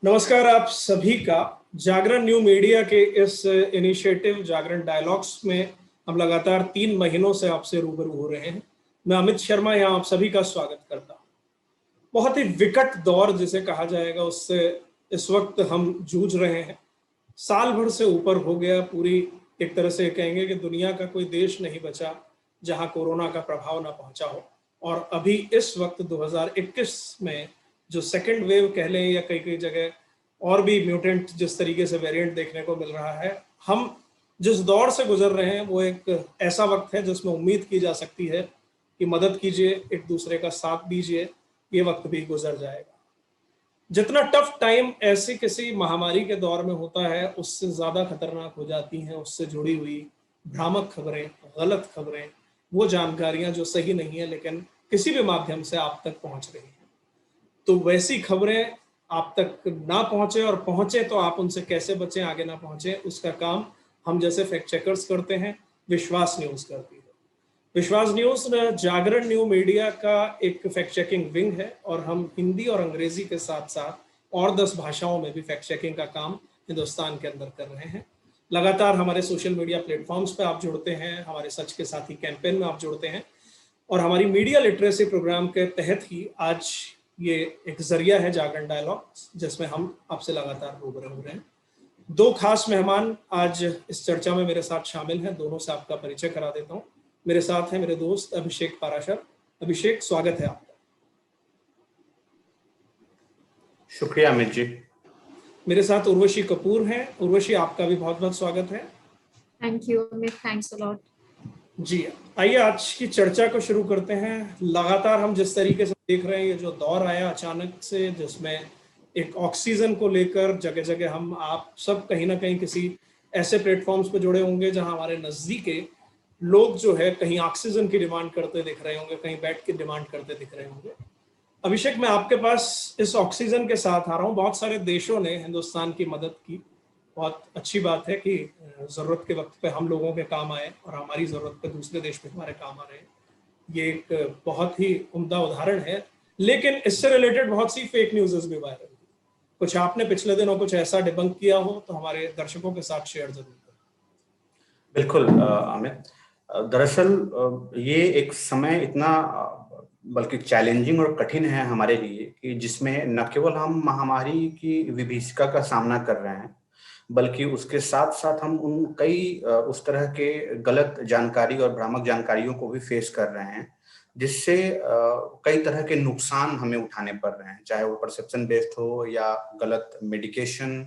नमस्कार आप सभी का। जागरण न्यू मीडिया के इस इनिशिएटिव जागरण डायलॉग्स में हम लगातार 3 महीनों से आपसे रूबरू हो रहे हैं। मैं अमित शर्मा यहाँ आप सभी का स्वागत करता हूँ। बहुत ही विकट दौर जिसे कहा जाएगा उससे इस वक्त हम जूझ रहे हैं। साल भर से ऊपर हो गया, पूरी एक तरह से कहेंगे कि दुनिया का कोई देश नहीं बचा जहां कोरोना का प्रभाव ना पहुंचा हो। और अभी इस वक्त 2021 में जो सेकेंड वेव कह लें या कई कई जगह और भी म्यूटेंट जिस तरीके से वेरिएंट देखने को मिल रहा है, हम जिस दौर से गुजर रहे हैं वो एक ऐसा वक्त है जिसमें उम्मीद की जा सकती है कि मदद कीजिए, एक दूसरे का साथ दीजिए, ये वक्त भी गुजर जाएगा। जितना टफ टाइम ऐसी किसी महामारी के दौर में होता है उससे ज्यादा खतरनाक हो जाती हैं उससे जुड़ी हुई भ्रामक खबरें, गलत खबरें, वो जानकारियां जो सही नहीं है लेकिन किसी भी माध्यम से आप तक पहुंच रही हैं। तो वैसी खबरें आप तक ना पहुंचे और पहुंचे तो आप उनसे कैसे बचें, आगे ना पहुंचे, उसका काम हम जैसे फैक्ट चेकर्स करते हैं, विश्वास न्यूज करती है। विश्वास न्यूज जागरण न्यू मीडिया का एक फैक्ट चेकिंग विंग है और हम हिंदी और अंग्रेजी के साथ साथ और 10 भाषाओं में भी फैक्ट चेकिंग का काम हिंदुस्तान के अंदर कर रहे हैं। लगातार हमारे सोशल मीडिया प्लेटफॉर्म्स पे आप जुड़ते हैं, हमारे सच के साथी कैंपेन में आप जुड़ते हैं और हमारी मीडिया लिटरेसी प्रोग्राम के तहत ही आज ये एक जरिया है जागरण डायलॉग जिसमें हम आपसे लगातार रूबरू हो रहे हैं। 2 खास मेहमान आज इस चर्चा में मेरे साथ शामिल हैं, दोनों से आपका परिचय करा देता हूं। मेरे साथ हैं मेरे दोस्त अभिषेक पाराशर। अभिषेक, स्वागत है आपका। शुक्रिया अमित जी। मेरे साथ उर्वशी कपूर हैं। उर्वशी, आपका भी बहुत बहुत स्वागत है। Thank you Amit, thanks a lot. जी, आइए आज की चर्चा को शुरू करते हैं। लगातार हम जिस तरीके से देख रहे हैं, ये जो दौर आया अचानक से, जिसमें एक ऑक्सीजन को लेकर जगह जगह हम आप सब कहीं ना कहीं किसी ऐसे प्लेटफॉर्म्स पे जुड़े होंगे जहां हमारे नजदीक लोग जो है कहीं ऑक्सीजन की डिमांड करते दिख रहे होंगे, कहीं बेड की डिमांड करते दिख रहे होंगे। अभिषेक, मैं आपके पास इस ऑक्सीजन के साथ आ रहा हूँ। बहुत सारे देशों ने हिंदुस्तान की मदद की, बहुत अच्छी बात है कि जरूरत के वक्त पे हम लोगों के काम आए और हमारी जरूरत पे दूसरे देश भी हमारे काम आ रहे हैं। ये एक बहुत ही उम्दा उदाहरण है। लेकिन इससे रिलेटेड बहुत सी फेक न्यूज़ भी वायरल हुई। कुछ आपने पिछले दिनों कुछ ऐसा डिबंक किया हो तो हमारे दर्शकों के साथ शेयर जरूर करें। बिल्कुल अमित, दरअसल ये एक समय इतना बल्कि चैलेंजिंग और कठिन है हमारे लिए कि जिसमें न केवल हम महामारी की विभीषिका का सामना कर रहे हैं, बल्कि उसके साथ साथ हम उन कई उस तरह के गलत जानकारी और भ्रामक जानकारियों को भी फेस कर रहे हैं, जिससे कई तरह के नुकसान हमें उठाने पड़ रहे हैं, चाहे वो परसेप्शन बेस्ड हो या गलत मेडिकेशन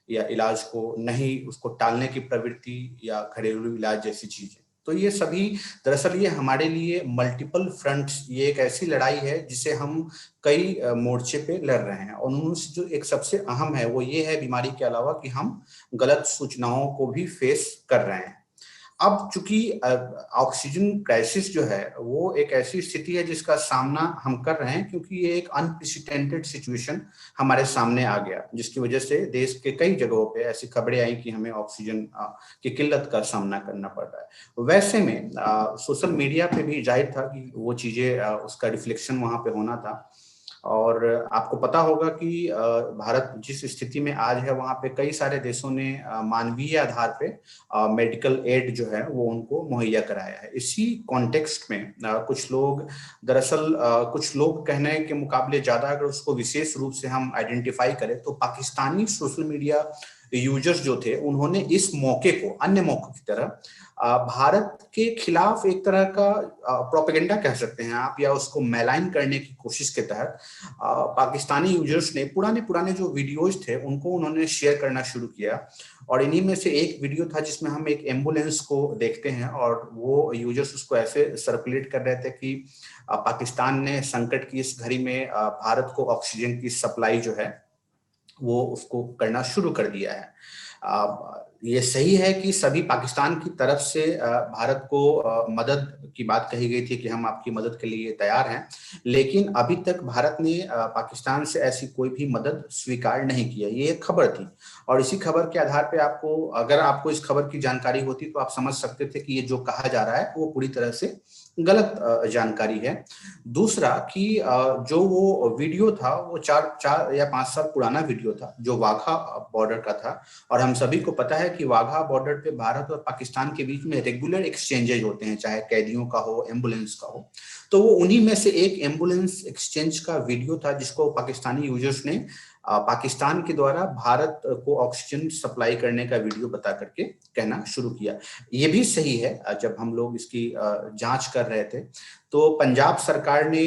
या इलाज को नहीं, उसको टालने की प्रवृत्ति या घरेलू इलाज जैसी चीजें। तो ये सभी दरअसल ये हमारे लिए मल्टीपल फ्रंट्स, ये एक ऐसी लड़ाई है जिसे हम कई मोर्चे पे लड़ रहे हैं और उनमें से जो एक सबसे अहम है वो ये है, बीमारी के अलावा, कि हम गलत सूचनाओं को भी फेस कर रहे हैं। अब चूंकि ऑक्सीजन क्राइसिस जो है वो एक ऐसी स्थिति है जिसका सामना हम कर रहे हैं, क्योंकि ये एक अनप्रेसिडेंटेड सिचुएशन हमारे सामने आ गया, जिसकी वजह से देश के कई जगहों पे ऐसी खबरें आई कि हमें ऑक्सीजन की किल्लत का सामना करना पड़ रहा है। वैसे में सोशल मीडिया पे भी जाहिर था कि वो चीजें उसका रिफ्लेक्शन वहां पे होना था। और आपको पता होगा कि भारत जिस स्थिति में आज है, वहां पे कई सारे देशों ने मानवीय आधार पे मेडिकल एड जो है वो उनको मुहैया कराया है। इसी कॉन्टेक्स्ट में कुछ लोग दरअसल कुछ लोग कहने के मुकाबले ज्यादा, अगर उसको विशेष रूप से हम आइडेंटिफाई करें, तो पाकिस्तानी सोशल मीडिया यूजर्स जो थे उन्होंने इस मौके को अन्य मौकों की तरह भारत के खिलाफ एक तरह का प्रोपेगेंडा कह सकते हैं आप, या उसको मैलाइन करने की कोशिश के तहत पाकिस्तानी यूजर्स ने पुराने जो वीडियोज थे उनको उन्होंने शेयर करना शुरू किया। और इन्हीं में से एक वीडियो था जिसमें हम एक एम्बुलेंस को देखते हैं और वो यूजर्स उसको ऐसे सर्कुलेट कर रहे थे कि पाकिस्तान ने संकट की इस घड़ी में भारत को ऑक्सीजन की सप्लाई जो है वो उसको करना शुरू कर दिया है। ये सही है कि सभी पाकिस्तान की तरफ से भारत को मदद की बात कही गई थी कि हम आपकी मदद के लिए तैयार हैं, लेकिन अभी तक भारत ने पाकिस्तान से ऐसी कोई भी मदद स्वीकार नहीं किया। ये एक खबर थी और इसी खबर के आधार पे अगर आपको इस खबर की जानकारी होती तो आप समझ सकते थे कि ये जो कहा जा रहा है वो पूरी तरह से गलत जानकारी है। दूसरा कि जो वो वीडियो था वो 4 या 5 साल पुराना वीडियो था जो वाघा बॉर्डर का था, और हम सभी को पता है कि वाघा बॉर्डर पे भारत और पाकिस्तान के बीच में रेगुलर एक्सचेंजेज होते हैं, चाहे कैदियों का हो, एम्बुलेंस का हो। तो वो उन्हीं में से एक एम्बुलेंस एक्सचेंज का वीडियो था जिसको पाकिस्तानी यूजर्स ने पाकिस्तान के द्वारा भारत को ऑक्सीजन सप्लाई करने का वीडियो बता करके कहना शुरू किया। ये भी सही है, जब हम लोग इसकी जांच कर रहे थे तो पंजाब सरकार ने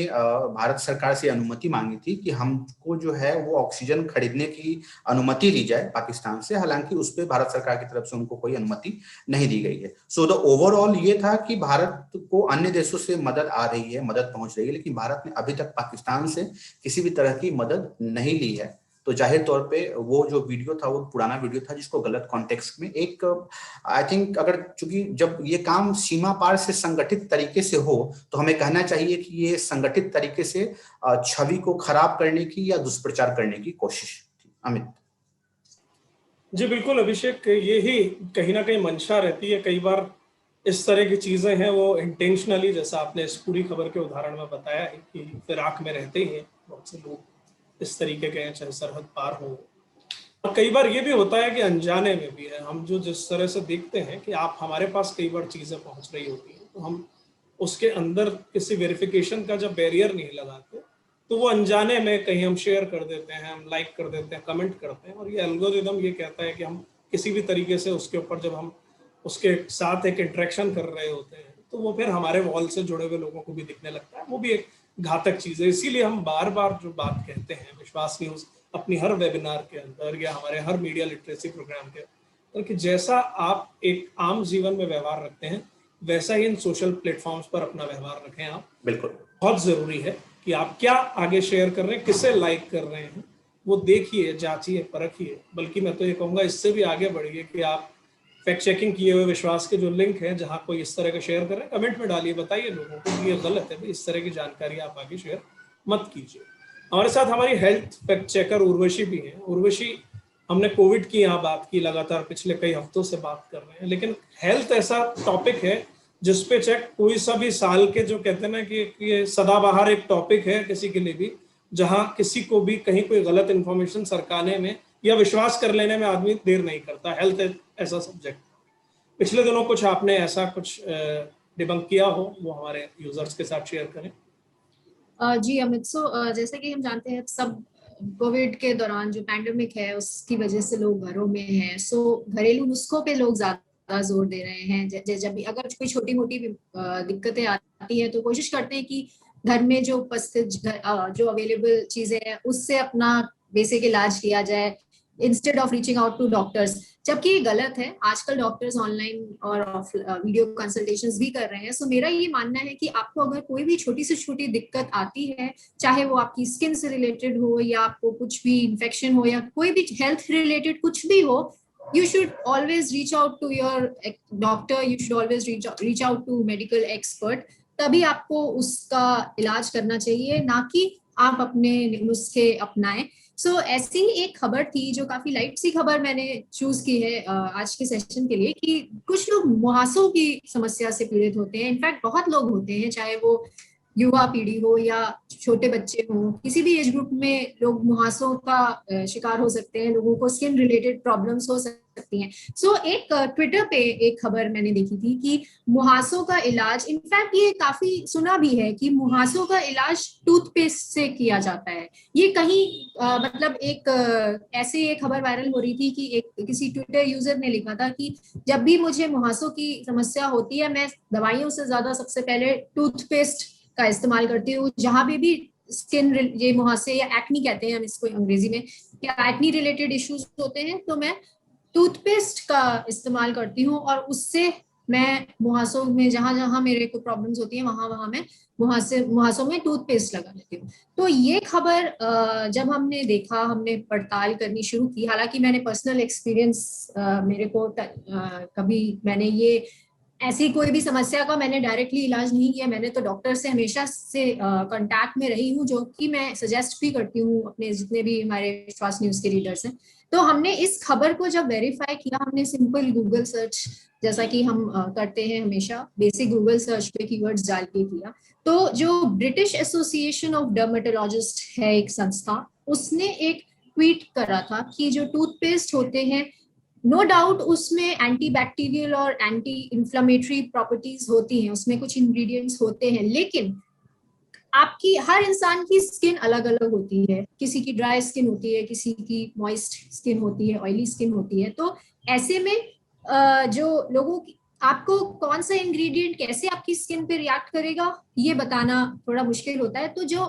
भारत सरकार से अनुमति मांगी थी कि हमको जो है वो ऑक्सीजन खरीदने की अनुमति दी जाए पाकिस्तान से, हालांकि उस पर भारत सरकार की तरफ से उनको कोई अनुमति नहीं दी गई है। सो द ओवरऑल ये था कि भारत को अन्य देशों से मदद आ रही है, मदद पहुंच रही है, लेकिन भारत ने अभी तक पाकिस्तान से किसी भी तरह की मदद नहीं ली है। तो जाहिर तौर पे वो जो वीडियो था वो पुराना वीडियो था जिसको गलत कॉन्टेक्स्ट में एक आई थिंक, अगर चूंकि जब ये काम सीमा पार से संगठित तरीके से हो तो हमें कहना चाहिए कि ये संगठित तरीके से छवि को खराब करने की या दुष्प्रचार करने की कोशिश थी। अमित जी बिल्कुल अभिषेक, यही कहीं ना कहीं मंशा रहती है। कई बार इस तरह की चीजें हैं वो इंटेंशनली, जैसा आपने इस पूरी खबर के उदाहरण में बताया है कि फिराक में रहते ही हैं बहुत से लोग इस तरीके के हैं, चाहे सरहद पार हो। और कई बार ये भी होता है कि अनजाने में भी है। हम जो जिस तरह से देखते हैं कि आप हमारे पास कई बार चीजें पहुंच रही होती हैं तो हम उसके अंदर किसी वेरिफिकेशन का जब बैरियर नहीं लगाते तो वो अनजाने में कहीं हम शेयर कर देते हैं, हम लाइक कर देते हैं, कमेंट करते हैं, और ये एल्गोरिदम ये कहता है कि हम किसी भी तरीके से उसके ऊपर जब हम उसके साथ एक इंटरेक्शन कर रहे होते हैं तो वो फिर हमारे वॉल से जुड़े हुए लोगों को भी दिखने लगता है। वो भी एक घातक चीज है। इसीलिए हम बार बार जो बात कहते हैं विश्वास न्यूज अपनी हर वेबिनार के अंदर या हमारे हर मीडिया लिटरेसी प्रोग्राम के अंदर कि जैसा आप एक आम जीवन में व्यवहार रखते हैं वैसा ही इन सोशल प्लेटफॉर्म्स पर अपना व्यवहार रखें आप। बिल्कुल बहुत जरूरी है कि आप क्या आगे शेयर कर रहे हैं, किसे लाइक कर रहे हैं, वो देखिए, जांचिए, परखिए। बल्कि मैं तो ये कहूंगा इससे भी आगे बढ़िए कि आप फैक्ट चेकिंग किए हुए विश्वास के जो लिंक हैं जहां कोई इस तरह का शेयर कर रहे हैं, कमेंट में डालिए, बताइए लोगों को कि ये गलत है, इस तरह की जानकारी आप आगे शेयर मत कीजिए। हमारे साथ हमारी हेल्थ फैक्ट चेकर उर्वशी भी हैं। उर्वशी, हमने कोविड की यहाँ बात की, लगातार पिछले कई हफ्तों से बात कर रहे हैं, लेकिन हेल्थ ऐसा टॉपिक है जिसपे चेक कोई सा भी साल के, जो कहते हैं ना कि ये सदाबहार एक टॉपिक है किसी के लिए भी, जहां किसी को भी कहीं कोई गलत इंफॉर्मेशन सरकाने में या विश्वास कर लेने में आदमी देर नहीं करता। हेल्थ ऐसा सब्जेक्ट। पिछले दिनों कुछ आपने ऐसा कुछ डिबंक किया हो वो हमारे यूजर्स के साथ शेयर करें। जी अमित, जैसे कि हम जानते हैं सब कोविड के दौरान जो पैंडेमिक है उसकी वजह से लोग घरों में हैं, सो घरेलू नुस्खों पे लोग ज्यादा जोर दे रहे हैं। जब भी अगर कोई छोटी मोटी दिक्कतें आती है तो कोशिश करते हैं कि घर में जो उपस्थित जो अवेलेबल चीजें हैं उससे अपना बेसिक इलाज किया जाए instead of reaching out to doctors, जबकि ये गलत है। आजकल डॉक्टर्स ऑनलाइन और वीडियो कंसल्टेशंस भी कर रहे हैं। सो मेरा ये मानना है कि आपको अगर कोई भी छोटी से छोटी दिक्कत आती है, चाहे वो आपकी स्किन से रिलेटेड हो या आपको कुछ भी इन्फेक्शन हो या कोई भी हेल्थ रिलेटेड कुछ भी हो, you should always reach out to your doctor, you should always reach out to medical expert। तभी आपको उसका इलाज करना चाहिए, ना कि आप अपने नुस्खे अपनाएं। ऐसी ही एक खबर थी जो काफी लाइट सी खबर मैंने चूज की है आज के सेशन के लिए, कि कुछ लोग मुहासों की समस्या से पीड़ित होते हैं। इनफैक्ट बहुत लोग होते हैं, चाहे वो युवा पीढ़ी हो या छोटे बच्चे हो, किसी भी एज ग्रुप में लोग मुहासों का शिकार हो सकते हैं। लोगों को स्किन रिलेटेड प्रॉब्लम्स हो सकती हैं। एक ट्विटर पे एक खबर मैंने देखी थी कि मुहासों का इलाज, इनफैक्ट ये काफी सुना भी है कि मुहासों का इलाज टूथपेस्ट से किया जाता है। ये कहीं मतलब ऐसे एक खबर वायरल हो रही थी कि एक किसी ट्विटर यूजर ने लिखा था कि जब भी मुझे मुहासों की समस्या होती है मैं दवाइयों से ज्यादा सबसे पहले टूथपेस्ट का इस्तेमाल करती हूँ। जहां पे भी स्किन ये मुहासे या एक्नी कहते हैं हम इसको अंग्रेजी में, या एक्नी रिलेटेड इश्यूज होते हैं तो मैं टूथपेस्ट का इस्तेमाल करती हूँ और उससे मैं मुहासों में जहां जहां मेरे को प्रॉब्लम्स होती है वहां मैं मुहासों में टूथपेस्ट लगा लेती हूँ। तो ये खबर जब हमने देखा, हमने पड़ताल करनी शुरू की, हालांकि मैंने पर्सनल एक्सपीरियंस मेरे को कभी मैंने ये ऐसी कोई भी समस्या का मैंने डायरेक्टली इलाज नहीं किया। मैंने तो डॉक्टर से हमेशा से कांटेक्ट में रही हूँ, जो कि मैं सजेस्ट भी करती हूँ अपने जितने भी हमारे विश्वास न्यूज के रीडर्स हैं। तो हमने इस खबर को जब वेरीफाई किया, हमने सिंपल गूगल सर्च, जैसा कि हम करते हैं हमेशा, बेसिक गूगल सर्च पे कीवर्ड्स डाल के किया। तो जो ब्रिटिश एसोसिएशन ऑफ डर्मेटोलॉजिस्ट है एक संस्था, उसने एक ट्वीट करा था कि जो टूथपेस्ट होते हैं, नो डाउट उसमें एंटी बैक्टीरियल और एंटी इंफ्लेमेटरी प्रॉपर्टीज होती हैं, उसमें कुछ इंग्रेडिएंट्स होते हैं, लेकिन आपकी हर इंसान की स्किन अलग अलग होती है। किसी की ड्राई स्किन होती है, किसी की मॉइस्ट स्किन होती है, ऑयली स्किन होती है। तो ऐसे में जो लोगों की, आपको कौन सा इंग्रेडिएंट कैसे आपकी स्किन पे रिएक्ट करेगा ये बताना थोड़ा मुश्किल होता है। तो जो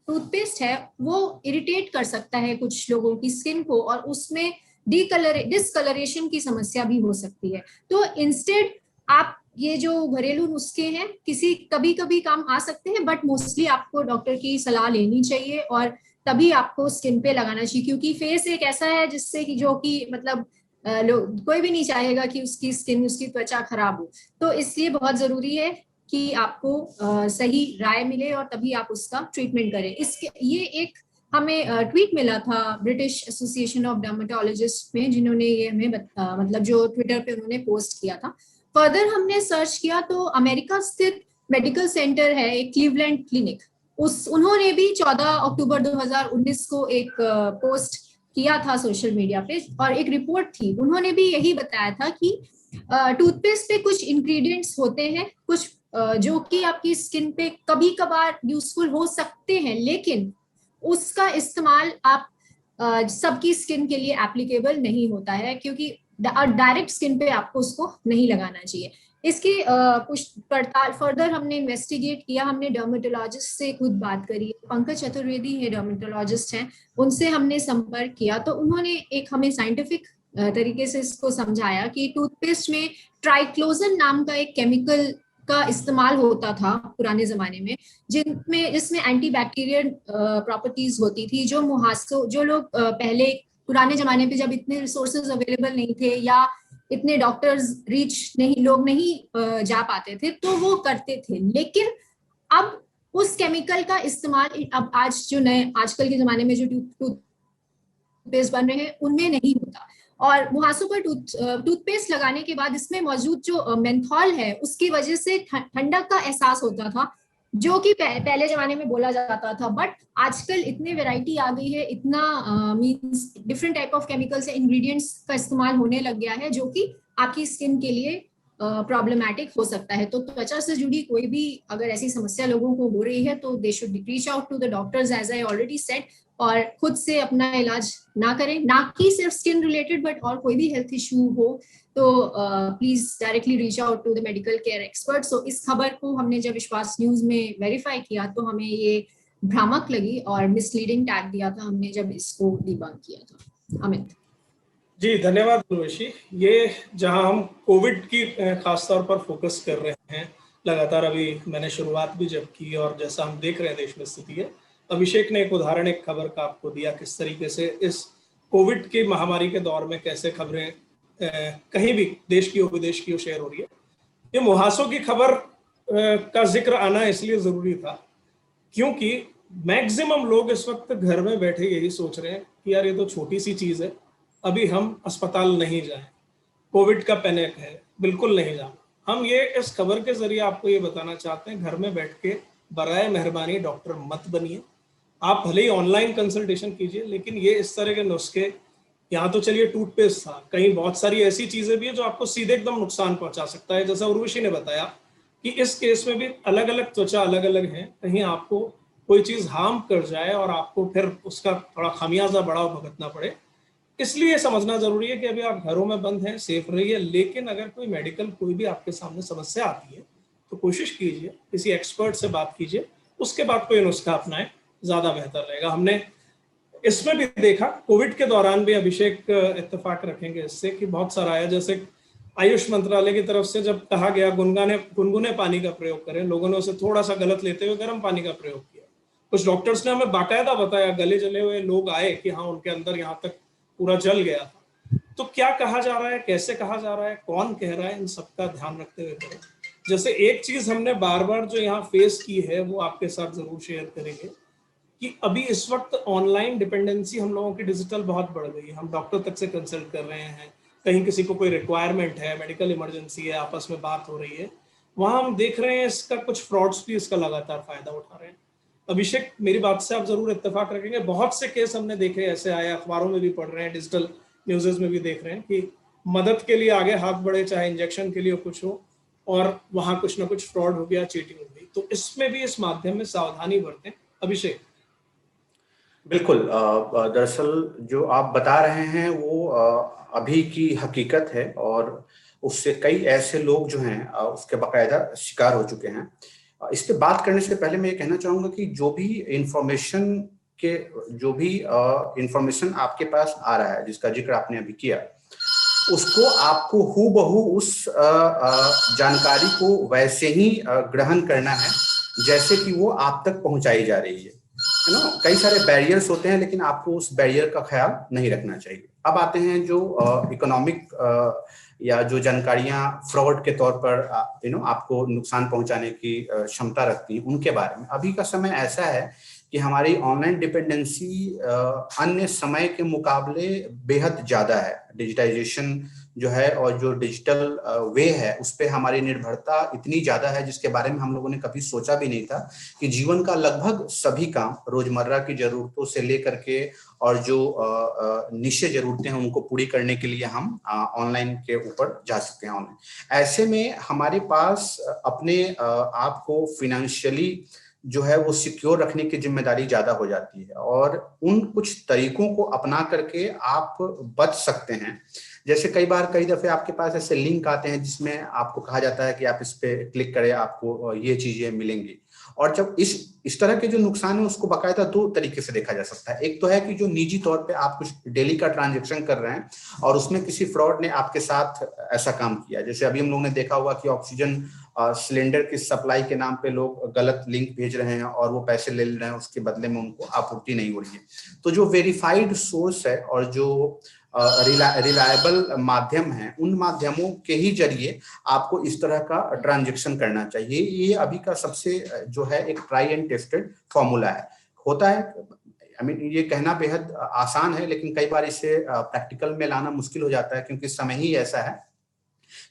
टूथपेस्ट है वो इरिटेट कर सकता है कुछ लोगों की स्किन को, और उसमें डिसकलरेशन की समस्या भी हो सकती है। तो इंस्टेड आप ये जो घरेलू नुस्खे हैं किसी कभी कभी काम आ सकते हैं, बट मोस्टली आपको डॉक्टर की सलाह लेनी चाहिए और तभी आपको स्किन पे लगाना चाहिए, क्योंकि फेस एक ऐसा है जिससे कि जो कि मतलब कोई भी नहीं चाहेगा कि उसकी स्किन, उसकी त्वचा खराब हो। तो इसलिए बहुत जरूरी है कि आपको सही राय मिले और तभी आप उसका ट्रीटमेंट करें। इसके ये एक हमें ट्वीट मिला था ब्रिटिश एसोसिएशन ऑफ डर्मेटोलॉजिस्ट में, जिन्होंने ये हमें मतलब जो ट्विटर पे उन्होंने पोस्ट किया था। फर्दर हमने सर्च किया तो अमेरिका स्थित मेडिकल सेंटर है एक, क्लीवलैंड क्लिनिक, उन्होंने भी 14 अक्टूबर 2019 को एक पोस्ट किया था सोशल मीडिया पे, और एक रिपोर्ट थी। उन्होंने भी यही बताया था कि टूथपेस्ट पे कुछ इंग्रेडिएंट्स होते हैं, कुछ जो कि आपकी स्किन पे कभी कभार यूजफुल हो सकते हैं, लेकिन उसका इस्तेमाल आप सबकी स्किन के लिए एप्लीकेबल नहीं होता है, क्योंकि डायरेक्ट स्किन पे आपको उसको नहीं लगाना चाहिए। इसकी कुछ पड़ताल फर्दर हमने इन्वेस्टिगेट किया, हमने डर्मेटोलॉजिस्ट से खुद बात करी, पंकज चतुर्वेदी है डर्मेटोलॉजिस्ट हैं, उनसे हमने संपर्क किया। तो उन्होंने एक हमें साइंटिफिक तरीके से इसको समझाया कि टूथपेस्ट में ट्राइक्लोजन नाम का एक केमिकल का इस्तेमाल होता था पुराने जमाने में, जिसमें एंटी बैक्टीरियल प्रॉपर्टीज होती थी। जो मुहासों, जो लोग पहले पुराने जमाने पे जब इतने रिसोर्सेज अवेलेबल नहीं थे या इतने डॉक्टर्स लोग नहीं जा पाते थे, तो वो करते थे। लेकिन अब उस केमिकल का इस्तेमाल अब आज जो नए आजकल के जमाने में जो टूथपेस्ट बन रहे हैं उनमें नहीं होता। और मुहासों पर टूथपेस्ट लगाने के बाद इसमें मौजूद जो मेंथॉल है उसकी वजह से ठंडक का एहसास होता था, जो कि पहले जमाने में बोला जाता था। बट आजकल इतने वैरायटी आ गई है, इतना means different type of chemicals से इंग्रेडिएंट्स का इस्तेमाल होने लग गया है, जो कि आपकी स्किन के लिए प्रॉब्लमैटिक हो सकता है। तो त्वचा से जुड़ी कोई भी अगर ऐसी समस्या लोगों को हो रही है तो they should reach out to the doctors, as I already said, और खुद से अपना इलाज ना करें, ना कि सिर्फ स्किन रिलेटेड बट और कोई भी हेल्थ इशू हो तो please directly reach out to the medical care expert. So इस खबर को हमने जब विश्वास न्यूज में वेरीफाई किया तो हमें ये भ्रामक लगी और मिसलीडिंग टैग दिया था हमने जब इसको डिबंक किया था। अमित जी धन्यवाद उर्वशी। ये जहां हम कोविड की खास तौर पर फोकस कर रहे हैं लगातार, अभी मैंने शुरुआत भी जब की और जैसा हम देख रहे हैं देश में स्थिति है, अभिषेक ने एक उदाहरण, एक खबर का आपको दिया किस तरीके से इस कोविड की महामारी के दौर में कैसे खबरें कहीं भी देश की हो विदेश की हो शेयर हो रही है। ये मुहासों की खबर का जिक्र आना इसलिए जरूरी था क्योंकि मैक्सिमम लोग इस वक्त घर में बैठे यही सोच रहे हैं कि यार ये तो छोटी सी चीज है, अभी हम अस्पताल नहीं जाएं, कोविड का पैनिक है, बिल्कुल नहीं जाना। हम ये इस खबर के जरिए आपको ये बताना चाहते हैं, घर में बैठ के बराए मेहरबानी डॉक्टर मत बनिए। आप भले ही ऑनलाइन कंसल्टेशन कीजिए, लेकिन ये इस तरह के नुस्खे, यहाँ तो चलिए टूथपेस्ट था, कहीं बहुत सारी ऐसी चीजें भी है जो आपको सीधे एकदम नुकसान पहुंचा सकता है। जैसा उर्वशी ने बताया कि इस केस में भी अलग अलग त्वचा अलग अलग है, कहीं आपको कोई चीज हार्म कर जाए और आपको फिर उसका थोड़ा खामियाजा बड़ा भुगतना पड़े। इसलिए समझना जरूरी है कि अभी आप घरों में बंद हैं, सेफ रहिए, लेकिन अगर कोई मेडिकल कोई भी आपके सामने समस्या आती है तो कोशिश कीजिए किसी एक्सपर्ट से बात कीजिए, उसके बाद कोई नुस्खा अपनाएं, ज्यादा बेहतर रहेगा। हमने इसमें भी देखा कोविड के दौरान भी, अभिषेक इत्तेफाक रखेंगे इससे, कि बहुत सारा आया। जैसे आयुष मंत्रालय की तरफ से जब कहा गया गुनगुने पानी का प्रयोग करें, लोगों ने उसे थोड़ा सा गलत लेते हुए गर्म पानी का प्रयोग किया। कुछ डॉक्टर्स ने हमें बाकायदा बताया, गले जले हुए लोग आए कि हाँ उनके अंदर यहाँ तक पूरा जल गया था। तो क्या कहा जा रहा है, कैसे कहा जा रहा है, कौन कह रहा है, इन सबका ध्यान रखते हुए करें। जैसे एक चीज हमने बार बार जो यहाँ फेस की है वो आपके साथ जरूर शेयर करेंगे कि अभी इस वक्त ऑनलाइन डिपेंडेंसी हम लोगों की डिजिटल बहुत बढ़ गई है। हम डॉक्टर तक से कंसल्ट कर रहे हैं, कहीं किसी को कोई रिक्वायरमेंट है, मेडिकल इमरजेंसी है, आपस में बात हो रही है, वहां हम देख रहे हैं इसका कुछ फ्रॉड्स भी इसका लगातार फायदा उठा रहे हैं। अभिषेक, मेरी बात से आप जरूर इत्तेफाक रखेंगे, बहुत से केस हमने देखे ऐसे आए, अखबारों में भी पढ़ रहे हैं, डिजिटल न्यूज़ेस में भी देख रहे हैं कि मदद के लिए आगे हाथ बढ़े, चाहे इंजेक्शन के लिए कुछ हो, और वहां कुछ ना कुछ फ्रॉड हो गया, चीटिंग हो गई। तो इसमें भी इस माध्यम में सावधानी बरतें। अभिषेक। बिल्कुल, दरअसल जो आप बता रहे हैं वो अभी की हकीकत है, और उससे कई ऐसे लोग जो हैं उसके बाकायदा शिकार हो चुके हैं। इस पे बात करने से पहले मैं ये कहना चाहूंगा कि जो भी इंफॉर्मेशन आपके पास आ रहा है, जिसका जिक्र आपने अभी किया, उसको आपको हूबहू उस जानकारी को वैसे ही ग्रहण करना है जैसे कि वो आप तक पहुंचाई जा रही है ना। कई सारे बैरियर्स होते हैं, लेकिन आपको उस बैरियर का ख्याल नहीं रखना चाहिए। अब आते हैं जो इकोनॉमिक या जो जानकारियां फ्रॉड के तौर पर आपको नुकसान पहुंचाने की क्षमता रखती हैं, उनके बारे में। अभी का समय ऐसा है कि हमारी ऑनलाइन डिपेंडेंसी अन्य समय के मुकाबले बेहद ज्यादा है। डिजिटाइजेशन जो है और जो डिजिटल वे है, उस पर हमारी निर्भरता इतनी ज्यादा है जिसके बारे में हम लोगों ने कभी सोचा भी नहीं था कि जीवन का लगभग सभी काम, रोजमर्रा की जरूरतों से लेकर के और जो निश्चय जरूरतें हैं उनको पूरी करने के लिए हम ऑनलाइन के ऊपर जा सकते हैं। ऑनलाइन ऐसे में हमारे पास अपने आप को फिनेंशियली जो है वो सिक्योर रखने की जिम्मेदारी ज्यादा हो जाती है, और उन कुछ तरीकों को अपना करके आप बच सकते हैं। जैसे कई दफे आपके पास ऐसे लिंक आते हैं जिसमें आपको कहा जाता है कि आप इस पे क्लिक करें, आपको ये चीजें मिलेंगी। और जब इस तरह के जो नुकसान है उसको बाकायदा दो तरीके से देखा जा सकता है। एक तो है कि जो निजी तौर पे आप कुछ डेली का ट्रांजैक्शन कर रहे हैं और उसमें किसी फ्रॉड ने आपके साथ ऐसा काम किया। जैसे अभी हम लोगों ने देखा हुआ कि ऑक्सीजन सिलेंडर की सप्लाई के नाम पे लोग गलत लिंक भेज रहे हैं और वो पैसे ले रहे हैं, उसके बदले में उनको आपूर्ति नहीं हो रही है। तो जो वेरीफाइड सोर्स है और जो रिलायबल माध्यम है, उन माध्यमों के ही जरिए आपको इस तरह का ट्रांजैक्शन करना चाहिए। ये अभी का सबसे जो है एक ट्राई एंड टेस्टेड फॉर्मूला है। होता है, ये कहना बेहद आसान है, लेकिन कई बार इसे प्रैक्टिकल में लाना मुश्किल हो जाता है, क्योंकि समय ही ऐसा है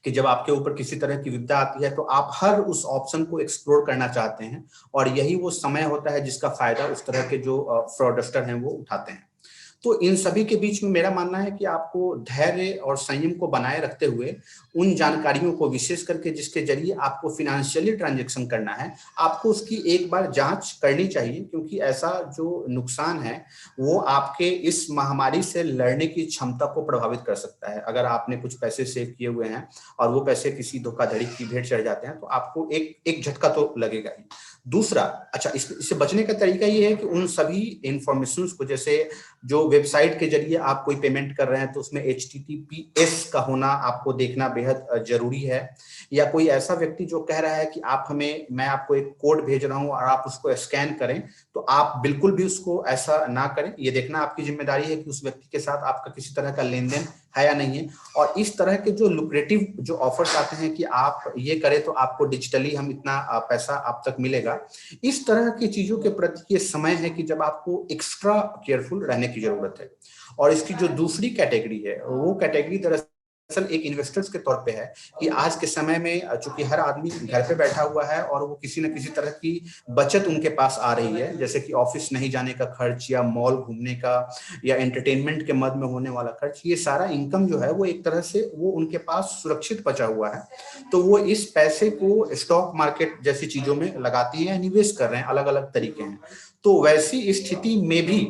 कि जब आपके ऊपर किसी तरह की विपदा आती है तो आप हर उस ऑप्शन को एक्सप्लोर करना चाहते हैं, और यही वो समय होता है जिसका फायदा उस तरह के जो फ्रॉडस्टर हैं वो उठाते हैं। तो इन सभी के बीच में मेरा मानना है कि आपको धैर्य और संयम को बनाए रखते हुए उन जानकारियों को, विशेष करके जिसके जरिए आपको फिनेंशियली ट्रांजैक्शन करना है, आपको उसकी एक बार जांच करनी चाहिए, क्योंकि ऐसा जो नुकसान है वो आपके इस महामारी से लड़ने की क्षमता को प्रभावित कर सकता है। अगर आपने कुछ पैसे सेव किए हुए हैं और वो पैसे किसी धोखाधड़ी की भेंट चढ़ जाते हैं तो आपको एक झटका तो लगेगा ही। दूसरा, अच्छा, इससे बचने का तरीका ये है कि उन सभी इंफॉर्मेशंस को, जैसे जो वेबसाइट के जरिए आप कोई पेमेंट कर रहे हैं तो उसमें HTTPS का होना आपको देखना बेहद जरूरी है, या कोई ऐसा व्यक्ति जो कह रहा है कि मैं आपको एक कोड भेज रहा हूं और आप उसको स्कैन करें, तो आप बिल्कुल भी उसको ऐसा ना करें। ये देखना आपकी जिम्मेदारी है कि उस व्यक्ति के साथ आपका किसी तरह का लेन देन है या नहीं है। और इस तरह के जो लुक्रेटिव जो ऑफर्स आते हैं कि आप ये करें तो आपको डिजिटली हम इतना पैसा आप तक मिलेगा, इस तरह की चीजों के प्रति ये समय है कि जब आपको एक्स्ट्रा केयरफुल रहने की जरूरत है। और इसकी जो दूसरी कैटेगरी है, वो कैटेगरी दरअसल एक इन्वेस्टर्स के तौर पे है कि आज के समय में चूंकि हर आदमी घर पे बैठा हुआ है और वो किसी न किसी तरह की बचत उनके पास आ रही है, जैसे कि ऑफिस नहीं जाने का खर्च, या मॉल घूमने का, या एंटरटेनमेंट के मद में होने वाला खर्च, ये सारा इनकम जो है वो एक तरह से वो उनके पास सुरक्षित बचा हुआ है। तो वो इस पैसे को स्टॉक मार्केट जैसी चीजों में लगाती है, निवेश कर रहे हैं, अलग अलग तरीके हैं। तो वैसी स्थिति में भी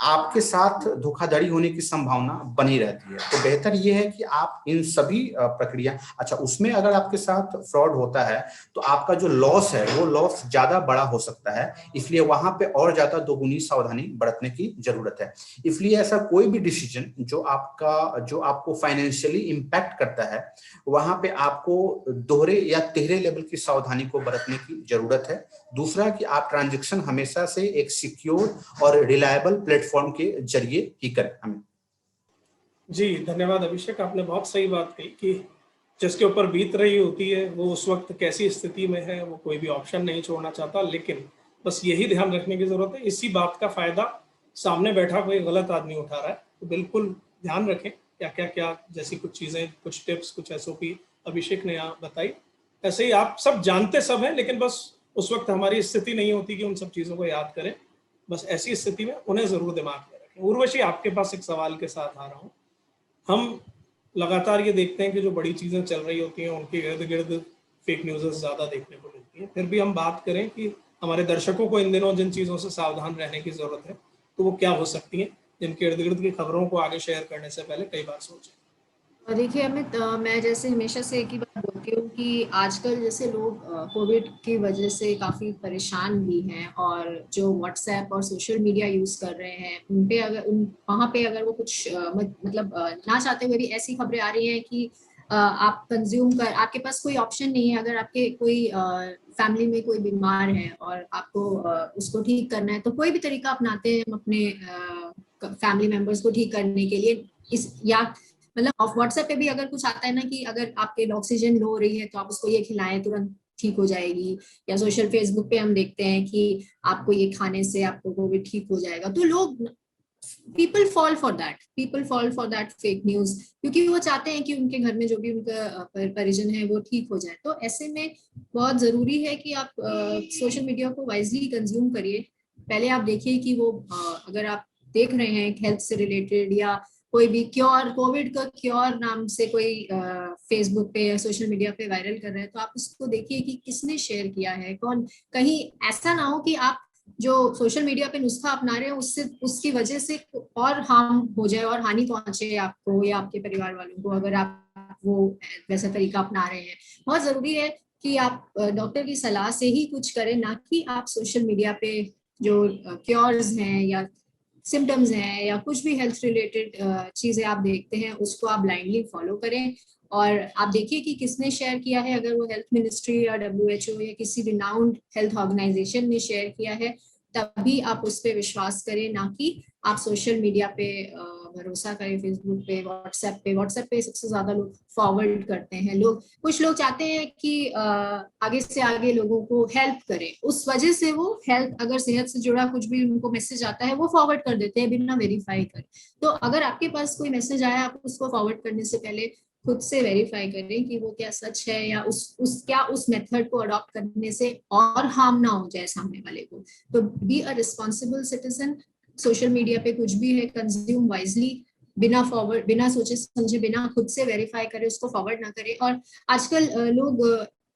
आपके साथ धोखाधड़ी होने की संभावना बनी रहती है। तो बेहतर ये है कि आप इन सभी प्रक्रिया, अच्छा उसमें अगर आपके साथ फ्रॉड होता है तो आपका जो लॉस है वो लॉस ज्यादा बड़ा हो सकता है, इसलिए वहां पे और ज्यादा दोगुनी सावधानी बरतने की जरूरत है। इसलिए ऐसा कोई भी डिसीजन जो आपको फाइनेंशियली इंपैक्ट करता है, वहां पे आपको दोहरे या तिहरे लेवल की सावधानी को बरतने की जरूरत है। दूसरा कि आप ट्रांजैक्शन हमेशा से एक सिक्योर और रिलायबल प्लेटफॉर्म के जरिए ही करें। हमें जी धन्यवाद अभिषेक, आपने बहुत सही बात कही कि जिसके ऊपर बीत रही होती है वो उस वक्त कैसी स्थिति में है, वो कोई भी ऑप्शन नहीं छोड़ना चाहता, लेकिन बस यही ध्यान रखने की जरूरत है इसी बात का फायदा सामने बैठा कोई गलत आदमी उठा रहा है, तो बिल्कुल ध्यान रखें क्या क्या क्या जैसी कुछ चीजें, कुछ टिप्स, कुछ एसओपी अभिषेक ने यहाँ बताई। ऐसे ही आप सब जानते सब हैं, लेकिन बस उस वक्त हमारी स्थिति नहीं होती कि उन सब चीजों को याद करें। बस ऐसी स्थिति में उन्हें जरूर दिमाग में रखें। उर्वशी, आपके पास एक सवाल के साथ आ रहा हूँ। हम लगातार ये देखते हैं कि जो बड़ी चीजें चल रही होती हैं उनके इर्द गिर्द फेक न्यूज़ ज्यादा देखने को मिलती है। फिर भी हम बात करें कि हमारे दर्शकों को इन दिनों जिन चीजों से सावधान रहने की जरूरत है, तो वो क्या हो सकती हैं, जिनके इर्द गिर्द की खबरों को आगे शेयर करने से पहले कई बार सोचें। देखिए अमित, मैं जैसे हमेशा से एक ही बात बोलती हूँ कि आजकल जैसे लोग कोविड की वजह से काफी परेशान भी हैं, और जो व्हाट्सएप और सोशल मीडिया यूज कर रहे हैं उन पे अगर वहाँ पे अगर वो कुछ मतलब ना चाहते हुए भी ऐसी खबरें आ रही हैं कि आप कंज्यूम कर, आपके पास कोई ऑप्शन नहीं है। अगर आपके कोई फैमिली में कोई बीमार है और आपको उसको ठीक करना है, तो कोई भी तरीका अपनाते हैं हम अपने फैमिली मेंबर्स को ठीक करने के लिए। इस या मतलब व्हाट्सएप पे भी अगर कुछ आता है ना कि अगर आपके ऑक्सीजन लो हो रही है तो आप उसको ये खिलाएं, तुरंत ठीक हो जाएगी। या सोशल फेसबुक पे हम देखते हैं कि आपको ये खाने से आपको कोविड ठीक हो जाएगा। तो लोग, people fall for that fake news, क्योंकि वो चाहते हैं कि उनके घर में जो भी उनका परिजन है वो ठीक हो जाए। तो ऐसे में बहुत जरूरी है कि आप सोशल मीडिया को वाइजली कंज्यूम करिए। पहले आप देखिए कि वो अगर आप देख रहे हैं हेल्थ से रिलेटेड या कोई भी क्योर, कोविड का क्योर नाम से कोई फेसबुक पे या सोशल मीडिया पे वायरल कर रहे हैं, तो आप उसको देखिए कि किसने शेयर किया है, कौन। कहीं ऐसा ना हो कि आप जो सोशल मीडिया पे नुस्खा अपना रहे हैं उससे, उसकी वजह से और हार्म हो जाए और हानि पहुंचे आपको या आपके परिवार वालों को, अगर आप वो वैसा तरीका अपना रहे हैं। बहुत जरूरी है कि आप डॉक्टर की सलाह से ही कुछ करें, ना कि आप सोशल मीडिया पे जो क्योर्स हैं या सिम्टम्स हैं या कुछ भी हेल्थ रिलेटेड चीजें आप देखते हैं उसको आप ब्लाइंडली फॉलो करें। और आप देखिए कि किसने शेयर किया है। अगर वो हेल्थ मिनिस्ट्री या WHO या किसी रिनाउंड हेल्थ ऑर्गेनाइजेशन ने शेयर किया है, तभी आप उस पर विश्वास करें, ना कि आप सोशल मीडिया पे भरोसा करें। फेसबुक पे, व्हाट्सएप पे सबसे ज्यादा लोग फॉरवर्ड करते हैं। कुछ लोग चाहते हैं कि आगे से आगे लोगों को हेल्प करें, उस वजह से वो हेल्थ, अगर सेहत से जुड़ा कुछ भी उनको मैसेज आता है वो फॉरवर्ड कर देते हैं बिना वेरीफाई कर। तो अगर आपके पास कोई मैसेज आया, आप उसको फॉरवर्ड करने से पहले खुद से वेरीफाई करें कि वो क्या सच है, या उस मेथड को अडॉप्ट करने से और हार्म ना हो जाए सामने वाले को। तो be a responsible citizen. Social media पे कुछ भी है कंज्यूम वाइजली, बिना सोचे समझे, बिना खुद से वेरीफाई करे उसको फॉरवर्ड ना करें। और आजकल लोग,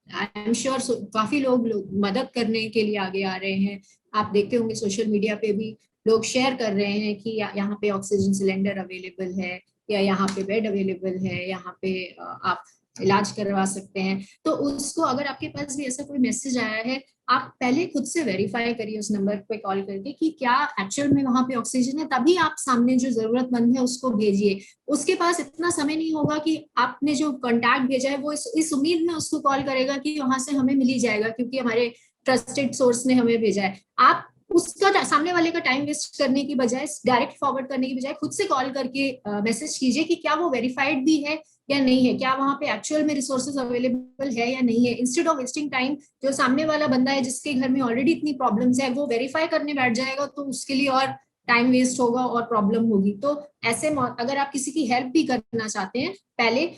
आई एम श्योर काफी लोग मदद करने के लिए आगे आ रहे हैं। आप देखते होंगे सोशल मीडिया पे भी लोग शेयर कर रहे हैं कि यहाँ पे ऑक्सीजन सिलेंडर अवेलेबल है, या यहाँ पे बेड अवेलेबल है, यहाँ पे आप इलाज करवा सकते हैं। तो उसको, अगर आपके पास भी ऐसा कोई मैसेज आया है, आप पहले खुद से वेरीफाई करिए उस नंबर पे कॉल करके कि क्या एक्चुअल में वहां पे ऑक्सीजन है, तभी आप सामने जो जरूरतमंद है उसको भेजिए। उसके पास इतना समय नहीं होगा कि आपने जो कॉन्टैक्ट भेजा है वो इस उम्मीद में उसको कॉल करेगा कि वहां से हमें मिल ही जाएगा क्योंकि हमारे ट्रस्टेड सोर्स ने हमें भेजा है। आप उसका, सामने वाले का टाइम वेस्ट करने की बजाय, डायरेक्ट फॉरवर्ड करने की बजाय खुद से कॉल करके मैसेज कीजिए कि क्या वो वेरीफाइड भी है या नहीं है, क्या वहां पे एक्चुअल में रिसोर्सेज अवेलेबल है या नहीं है। इंस्टेड ऑफ वेस्टिंग टाइम, जो सामने वाला बंदा है जिसके घर में ऑलरेडी इतनी प्रॉब्लम्स है, वो वेरीफाई करने बैठ जाएगा तो उसके लिए और टाइम वेस्ट होगा और प्रॉब्लम होगी। तो ऐसे अगर आप किसी की हेल्प भी करना चाहते हैं, पहले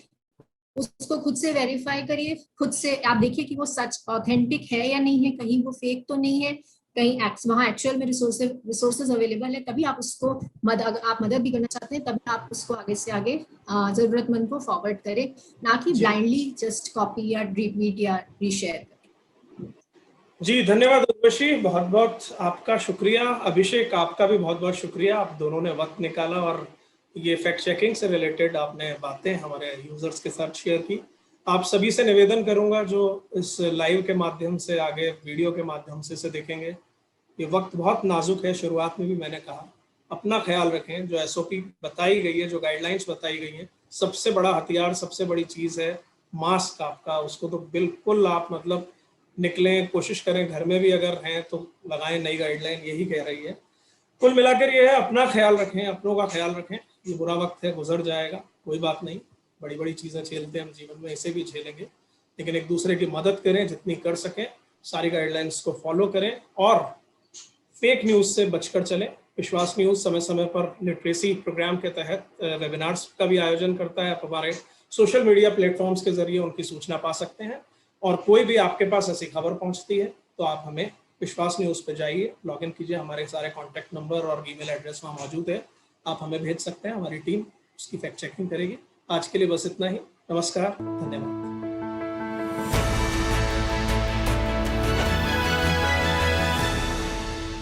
उसको खुद से वेरीफाई करिए। खुद से आप देखिए कि वो सच ऑथेंटिक है या नहीं है, कहीं वो फेक तो नहीं है, कहीं वहाँ एक्चुअल में रिसोर्सेज अवेलेबल है, तभी आप उसको अगर आप मदद भी करना चाहते हैं तभी आप उसको आगे से आगे जरूरतमंद को फॉरवर्ड करें, ना कि ब्लाइंडली जस्ट कॉपी या रीट्वीट या रीशेयर करें। जी धन्यवाद उर्वशी, बहुत बहुत आपका शुक्रिया। अभिषेक, आपका भी बहुत बहुत शुक्रिया, आप दोनों ने वक्त निकाला और ये फैक्ट चेकिंग से रिलेटेड आपने बातें हमारे यूजर्स के साथ शेयर की। आप सभी से निवेदन करूंगा जो इस लाइव के माध्यम से, आगे वीडियो के माध्यम से इसे देखेंगे, ये वक्त बहुत नाजुक है। शुरुआत में भी मैंने कहा, अपना ख्याल रखें। जो एसओपी बताई गई है, जो गाइडलाइंस बताई गई हैं, सबसे बड़ा हथियार, सबसे बड़ी चीज़ है मास्क आपका। उसको तो बिल्कुल आप मतलब निकलें, कोशिश करें, घर में भी अगर हैं तो लगाएं। नई गाइडलाइन यही कह रही है। कुल मिलाकर ये है, अपना ख्याल रखें, अपनों का ख्याल रखें। ये बुरा वक्त है, गुजर जाएगा, कोई बात नहीं। बड़ी बड़ी चीज़ें झेलते हैं हम जीवन में, इसे भी झेलेंगे, लेकिन एक दूसरे की मदद करें जितनी कर सकें। सारी गाइडलाइंस को फॉलो करें और फेक न्यूज़ से बचकर चलें। विश्वास न्यूज़ समय समय पर लिटरेसी प्रोग्राम के तहत वेबिनार्स का भी आयोजन करता है। आप हमारे सोशल मीडिया प्लेटफॉर्म्स के जरिए उनकी सूचना पा सकते हैं। और कोई भी आपके पास ऐसी खबर पहुंचती है तो आप हमें विश्वास न्यूज़ पे जाइए, लॉगिन कीजिए, हमारे सारे कॉन्टैक्ट नंबर और ईमेल एड्रेस वहाँ मौजूद है, आप हमें भेज सकते हैं। हमारी टीम उसकी फैक्ट चेकिंग करेगी। आज के लिए बस इतना ही। नमस्कार, धन्यवाद।